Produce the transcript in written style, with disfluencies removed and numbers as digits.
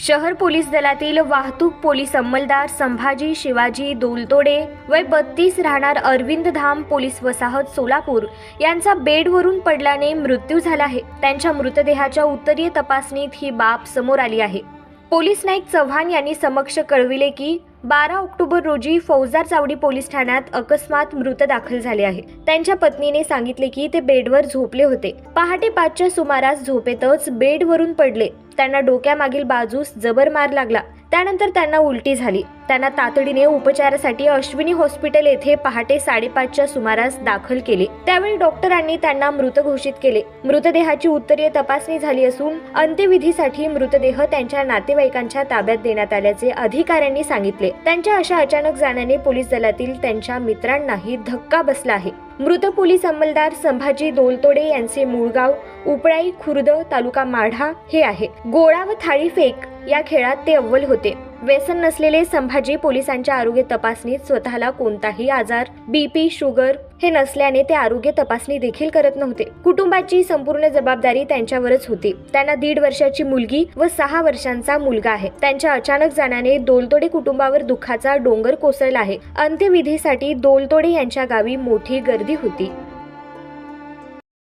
शहर पोलीस दलातील वाहतूक पोलीस अंमलदार संभाजी शिवाजी दोलतोडे वय 32 राहणार अरविंद धाम पोलीस वसाहत सोलापूर यांचा बेडवरून पडल्याने मृत्यू झाला आहे। त्यांच्या मृतदेहाच्या उत्तरीय तपासणीत ही बाब समोर आली आहे। पोलीस नाईक चव्हाण यांनी समक्ष कळविले की 12 ऑक्टोबर रोजी फौजदार चावडी पोलीस ठाण्यात अकस्मात मृत दाखल झाले आहे। त्यांच्या पत्नीने सांगितले की ते बेडवर झोपले होते। पहाटे 5च्या सुमारास झोपेतच बेडवरून पडले। त्यांना डोक्यामागील बाजूस जबर मार लागला। त्यानंतर त्यांना उलटी झाली। त्यांना तातडीने उपचारासाठी अश्विनी हॉस्पिटल येथे पहाटे 5:30च्या सुमारास दाखल केले। त्यावेळी डॉक्टरांनी त्यांना मृत घोषित केले। मृतदेहाची उत्तरीय तपासणी झाली असून अंत्यविधीसाठी मृतदेह त्यांच्या नातेवाईकांच्या ताब्यात देण्यात आल्याचे अधिकाऱ्यांनी सांगितले। त्यांच्या अशा अचानक जाण्याने पोलीस दलातील त्यांच्या मित्रांनाही धक्का बसला आहे। मृत पोलीस अंमलदार संभाजी दोलतोडे यांचे मूळ गाव उपळाई खुर्द तालुका माढा हे आहे। गोळा व थाळी फेक या खेळात ते अव्वल होते। व्यसन नसलेले संभाजी पोलिसांच्या आरोग्य तपासणीत स्वतःला कोणताही आजार बीपी शुगर हे नसल्याने ते आरोग्य तपासणी देखील करत नव्हते। कुटुंबाची संपूर्ण जबाबदारी त्यांच्यावरच होती। त्यांना 1.5 वर्षाची मुलगी व 6 वर्षांचा मुलगा आहे। त्यांच्या अचानक जाण्याने दोलतोडे कुटुंबावर दुःखाचा डोंगर कोसळला आहे। अंत्यविधीसाठी दोलतोडे यांच्या गावी मोठी गर्दी होती।